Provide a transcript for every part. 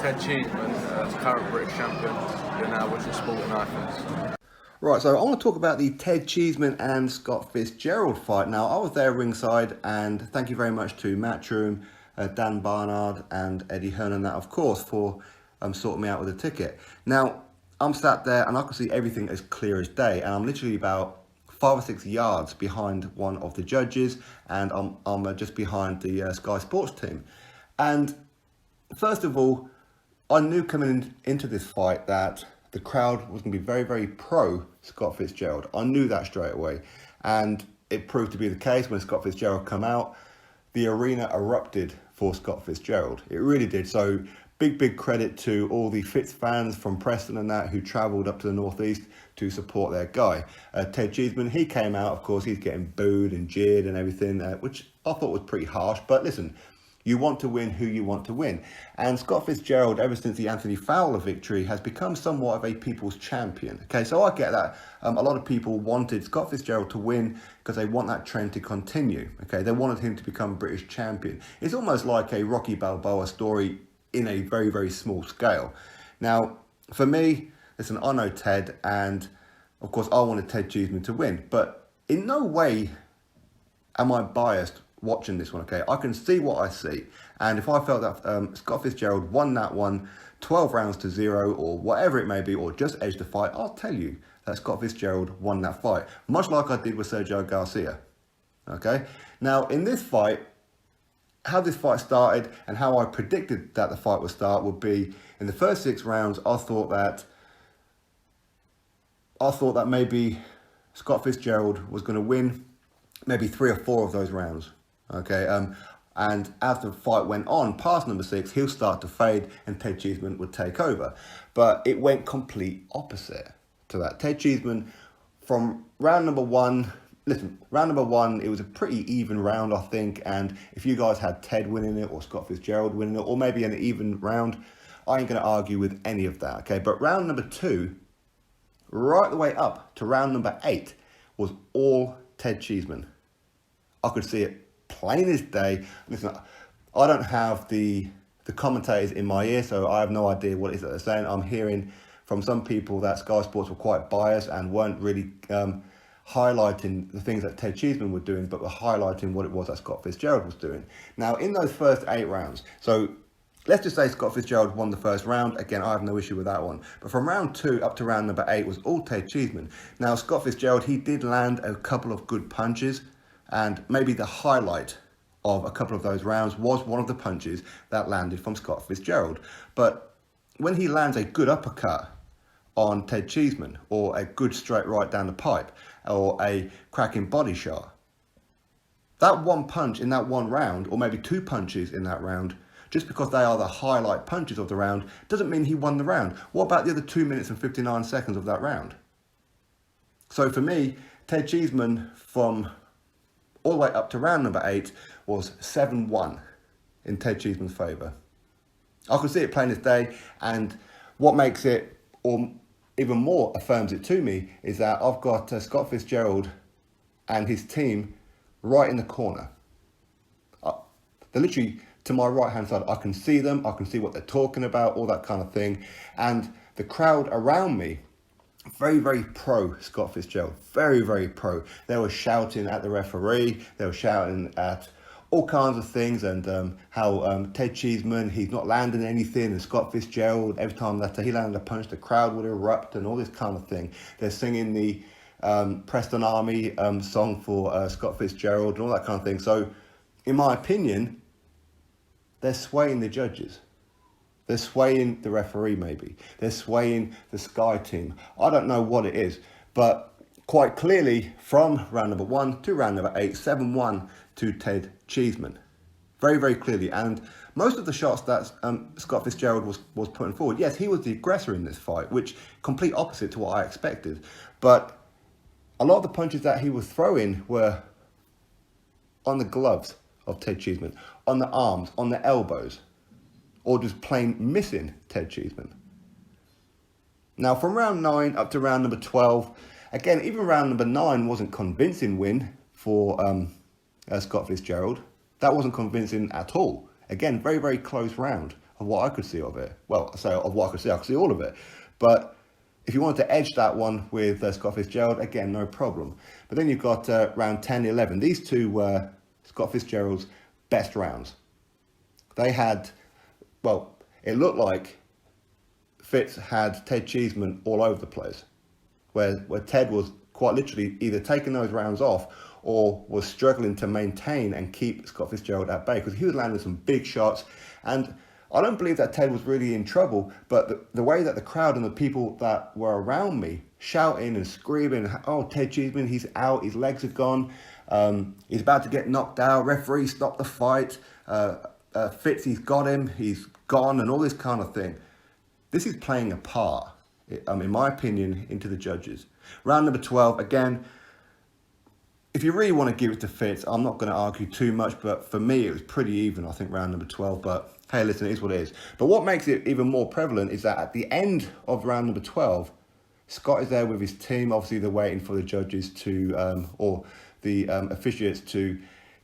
Ted Cheeseman, current British champion. You're now watching Sporting Icons. Right, so I want to talk about the Ted Cheeseman and Scott Fitzgerald fight. Now, I was there ringside, and thank you very much to Matchroom, Dan Barnard, and Eddie Hernan, that of course, for sorting me out with a ticket. Now, I'm sat there, and I can see everything as clear as day, and I'm literally about 5 or 6 yards behind one of the judges, and I'm just behind the Sky Sports team. And first of all, I knew coming into this fight that the crowd was going to be very, very pro Scott Fitzgerald. I knew that straight away. And it proved to be the case when Scott Fitzgerald come out. The arena erupted for Scott Fitzgerald. It really did. So big credit to all the Fitz fans from Preston and that who travelled up to the northeast to support their guy. Ted Cheeseman, he came out, of course, he's getting booed and jeered and everything, which I thought was pretty harsh. But listen, you want to win who you want to win. And Scott Fitzgerald, ever since the Anthony Fowler victory, has become somewhat of a people's champion. Okay, so I get that. A lot of people wanted Scott Fitzgerald to win because they want that trend to continue. Okay, they wanted him to become British champion. It's almost like a Rocky Balboa story in a very, very small scale. Now, for me, listen, I know Ted, and of course I wanted Ted Cheeseman to win, but in no way am I biased watching this one. Okay, I can see what I see, and if I felt that Scott Fitzgerald won that one 12 rounds to 0 or whatever it may be, or just edged the fight, I'll tell you that Scott Fitzgerald won that fight, much like I did with Sergio Garcia. Okay, now in this fight, how this fight started and how I predicted that the fight would start would be in the first 6 rounds. I thought that maybe Scott Fitzgerald was going to win maybe 3 or 4 of those rounds. Okay, and as the fight went on past number 6, he'll start to fade and Ted Cheeseman would take over. But it went complete opposite to that. Ted Cheeseman, from round number 1, round number 1, it was a pretty even round, I think. And if you guys had Ted winning it or Scott Fitzgerald winning it, or maybe an even round, I ain't going to argue with any of that. Okay, but round number 2, right the way up to round number 8, was all Ted Cheeseman. I could see it plain as day. Listen, I don't have the commentators in my ear, so I have no idea what it is that they're saying. I'm hearing from some people that Sky Sports were quite biased and weren't really highlighting the things that Ted Cheeseman were doing, but were highlighting what it was that Scott Fitzgerald was doing. Now, in those first 8 rounds, so let's just say Scott Fitzgerald won the first round. Again, I have no issue with that one. But from round 2 up to round number 8 was all Ted Cheeseman. Now, Scott Fitzgerald, he did land a couple of good punches, and maybe the highlight of a couple of those rounds was one of the punches that landed from Scott Fitzgerald. But when he lands a good uppercut on Ted Cheeseman, or a good straight right down the pipe, or a cracking body shot, that one punch in that one round, or maybe 2 punches in that round, just because they are the highlight punches of the round, doesn't mean he won the round. What about the other 2 minutes and 59 seconds of that round? So for me, Ted Cheeseman, from all the way up to round number 8, was 7-1 in Ted Cheeseman's favour. I could see it plain as day, and what makes it, or even more affirms it to me, is that I've got Scott Fitzgerald and his team right in the corner. They're literally to my right hand side. I can see them, I can see what they're talking about, all that kind of thing. And the crowd around me, very, very pro Scott Fitzgerald, very, very pro. They were shouting at the referee, they were shouting at all kinds of things, and how Ted Cheeseman, he's not landing anything, and Scott Fitzgerald, every time that he landed a punch, the crowd would erupt and all this kind of thing. They're singing the Preston Army song for Scott Fitzgerald and all that kind of thing. So, in my opinion, they're swaying the judges. They're swaying the referee, maybe. They're swaying the Sky team. I don't know what it is, but quite clearly, from round number 1 to round number 8, 7-1 to Ted Cheeseman. Very, very clearly. And most of the shots that Scott Fitzgerald was putting forward, yes, he was the aggressor in this fight, which complete opposite to what I expected. But a lot of the punches that he was throwing were on the gloves of Ted Cheeseman, on the arms, on the elbows, or just plain missing Ted Cheeseman. Now, from round 9 up to round number 12, again, even round number 9 wasn't convincing win for Scott Fitzgerald. That wasn't convincing at all. Again, very, very close round. of what I could see of it. Well, I say of what I could see all of it. But if you wanted to edge that one with Scott Fitzgerald, again, no problem. But then you've got round 10, 11. These two were Scott Fitzgerald's best rounds. They had, well, it looked like Fitz had Ted Cheeseman all over the place, where Ted was quite literally either taking those rounds off or was struggling to maintain and keep Scott Fitzgerald at bay, because he was landing some big shots. And I don't believe that Ted was really in trouble, but the way that the crowd and the people that were around me shouting and screaming, oh, Ted Cheeseman, he's out, his legs are gone, he's about to get knocked out, referee, stop the fight, Fitz, he's got him, he's gone, and all this kind of thing. This is playing a part, in my opinion, into the judges. Round number 12, again, if you really want to give it to Fitz, I'm not going to argue too much, but for me, it was pretty even, I think, round number 12. But hey, listen, it is what it is. But what makes it even more prevalent is that at the end of round number 12, Scott is there with his team. Obviously, they're waiting for the judges to, or the officiates to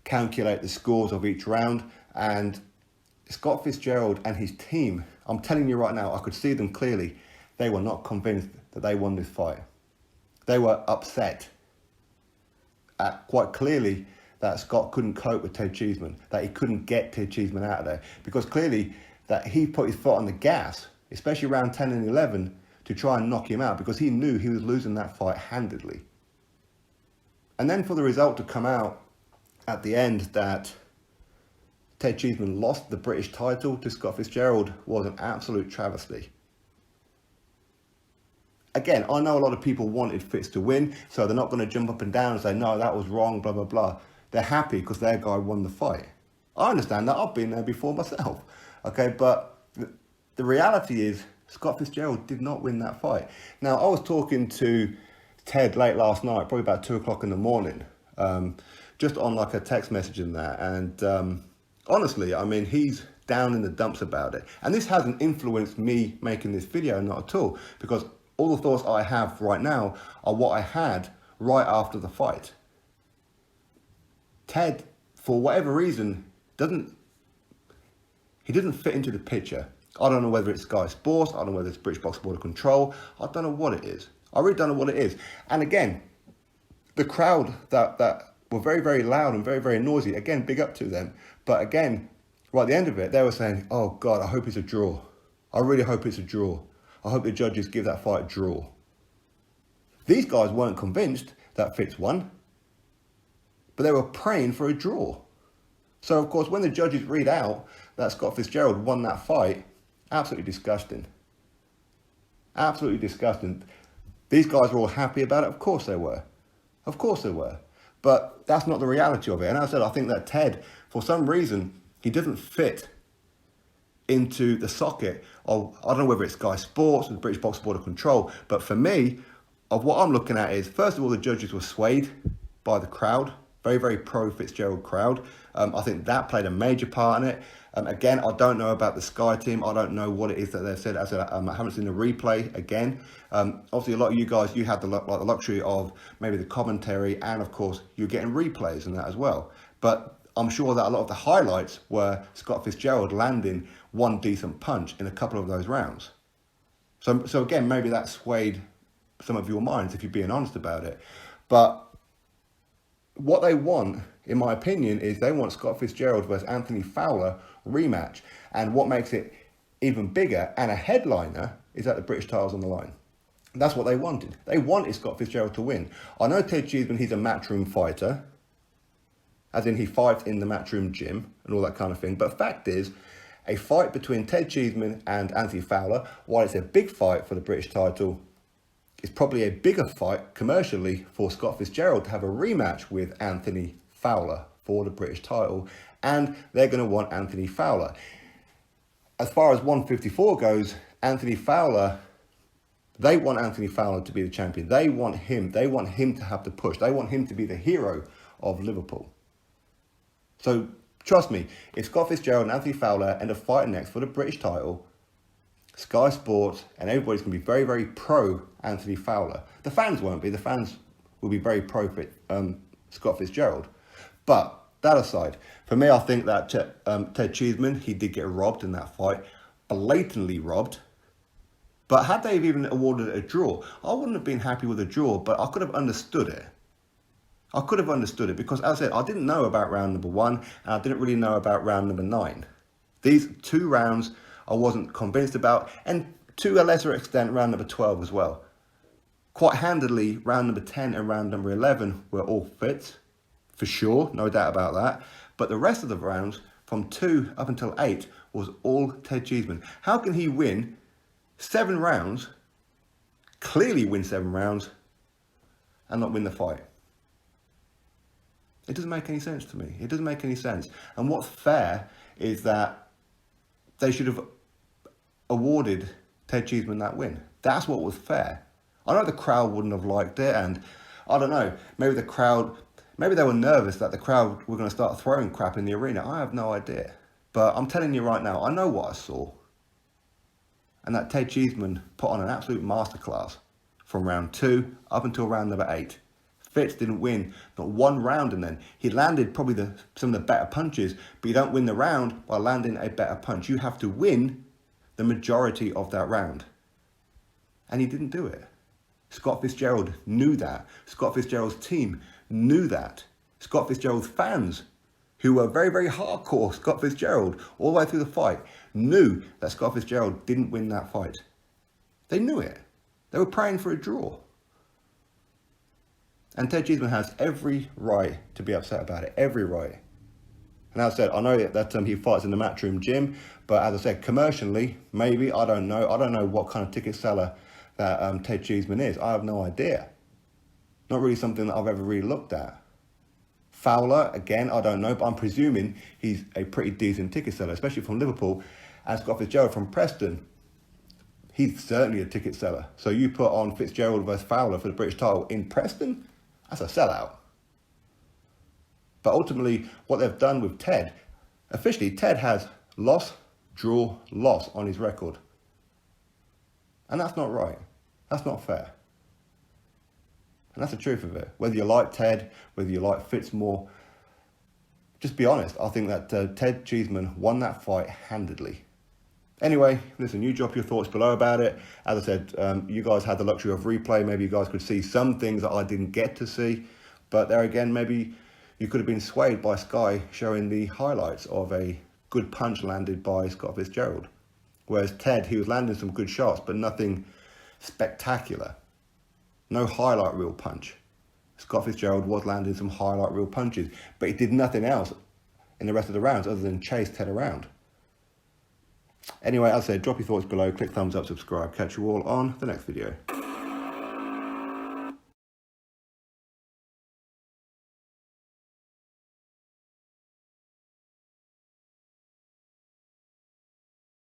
calculate the scores of each round. And Scott Fitzgerald and his team, I'm telling you right now, I could see them clearly. They were not convinced that they won this fight. They were upset quite clearly that Scott couldn't cope with Ted Cheeseman, that he couldn't get Ted Cheeseman out of there, because clearly that he put his foot on the gas, especially round 10 and 11, to try and knock him out, because he knew he was losing that fight handedly. And then for the result to come out at the end that Ted Cheeseman lost the British title to Scott Fitzgerald was an absolute travesty. Again, I know a lot of people wanted Fitz to win, so they're not going to jump up and down and say, no, that was wrong, blah, blah, blah. They're happy because their guy won the fight. I understand that. I've been there before myself. Okay, but the reality is Scott Fitzgerald did not win that fight. Now, I was talking to Ted late last night, probably about 2 o'clock in the morning, just on like a text message and that. And honestly, I mean, he's down in the dumps about it. And this hasn't influenced me making this video, not at all, because all the thoughts I have right now are what I had right after the fight. Ted, for whatever reason, doesn't fit into the picture. I don't know whether it's Sky Sports, I don't know whether it's British Box Border Control, I don't know what it is. I really don't know what it is. And again, the crowd that were very, very loud and very, very noisy, again, big up to them. But again, right at the end of it, they were saying, oh God, I hope it's a draw. I really hope it's a draw. I hope the judges give that fight a draw. These guys weren't convinced that Fitz won, but they were praying for a draw. So, of course, when the judges read out that Scott Fitzgerald won that fight, absolutely disgusting. Absolutely disgusting. These guys were all happy about it. Of course they were. Of course they were. But that's not the reality of it. And as I said, I think that Ted, for some reason, he doesn't fit into the socket of, I don't know whether it's Sky Sports or the British Box Border Control, but for me, of what I'm looking at is, first of all, the judges were swayed by the crowd, very, very pro-Fitzgerald crowd. I think that played a major part in it. Again, I don't know about the Sky team. I don't know what it is that they've said. As I haven't seen the replay again. Obviously, a lot of you guys, you had the luxury of maybe the commentary, and of course, you're getting replays and that as well. But I'm sure that a lot of the highlights were Scott Fitzgerald landing one decent punch in a couple of those rounds. So again, maybe that swayed some of your minds if you're being honest about it. But what they want, in my opinion, is they want Scott Fitzgerald versus Anthony Fowler rematch. And what makes it even bigger and a headliner is that the British title's on the line. That's what they wanted. They wanted Scott Fitzgerald to win. I know Ted Cheeseman, he's a matchroom fighter, as in he fights in the matchroom gym and all that kind of thing. But fact is, a fight between Ted Cheeseman and Anthony Fowler, while it's a big fight for the British title, it's probably a bigger fight commercially for Scott Fitzgerald to have a rematch with Anthony Fowler for the British title, and they're going to want Anthony Fowler. As far as 154 goes, Anthony Fowler, they want Anthony Fowler to be the champion. They want him to have the push. They want him to be the hero of Liverpool. So trust me, if Scott Fitzgerald and Anthony Fowler end up fighting next for the British title, Sky Sports and everybody's going to be very, very pro Anthony Fowler. The fans won't be. The fans will be very pro Scott Fitzgerald. But that aside, for me, I think that Ted Cheeseman, he did get robbed in that fight. blatantly robbed. But had they even awarded it a draw, I wouldn't have been happy with a draw, but I could have understood it. I could have understood it because, as I said, I didn't know about round number 1 and I didn't really know about round number 9. These 2 rounds I wasn't convinced about, and to a lesser extent round number 12 as well. Quite handedly, round number 10 and round number 11 were all Fitz, for sure, no doubt about that. But the rest of the rounds, from 2 up until 8, was all Ted Cheeseman. How can he win 7 rounds, clearly win 7 rounds, and not win the fight? It doesn't make any sense to me. It doesn't make any sense. And what's fair is that they should have awarded Ted Cheeseman that win. That's what was fair. I know the crowd wouldn't have liked it, and I don't know, maybe they were nervous that the crowd were going to start throwing crap in the arena. I have no idea. But I'm telling you right now, I know what I saw. And that Ted Cheeseman put on an absolute masterclass from round 2 up until round number 8. Fitz didn't win not 1 round, and then he landed probably some of the better punches, but you don't win the round by landing a better punch. You have to win the majority of that round. And he didn't do it. Scott Fitzgerald knew that. Scott Fitzgerald's team knew that. Scott Fitzgerald's fans, who were very, very hardcore Scott Fitzgerald all the way through the fight, knew that Scott Fitzgerald didn't win that fight. They knew it. They were praying for a draw. And Ted Cheeseman has every right to be upset about it. Every right. And as I said, I know that he fights in the Matchroom gym, but as I said, commercially, maybe, I don't know. I don't know what kind of ticket seller that Ted Cheeseman is. I have no idea. Not really something that I've ever really looked at. Fowler, again, I don't know, but I'm presuming he's a pretty decent ticket seller, especially from Liverpool. And Scott Fitzgerald from Preston, he's certainly a ticket seller. So you put on Fitzgerald versus Fowler for the British title in Preston, that's a sellout. But ultimately, what they've done with Ted, officially, Ted has loss, draw, loss on his record. And that's not right. That's not fair. And that's the truth of it. Whether you like Ted, whether you like Fitz more, just be honest. I think that Ted Cheeseman won that fight handedly. Anyway, listen, you drop your thoughts below about it. As I said, you guys had the luxury of replay. Maybe you guys could see some things that I didn't get to see. But there again, maybe you could have been swayed by Sky showing the highlights of a good punch landed by Scott Fitzgerald. Whereas Ted, he was landing some good shots, but nothing spectacular. No highlight reel punch. Scott Fitzgerald was landing some highlight reel punches, but he did nothing else in the rest of the rounds other than chase Ted around. Anyway, as I said, drop your thoughts below, click thumbs up, subscribe. Catch you all on the next video.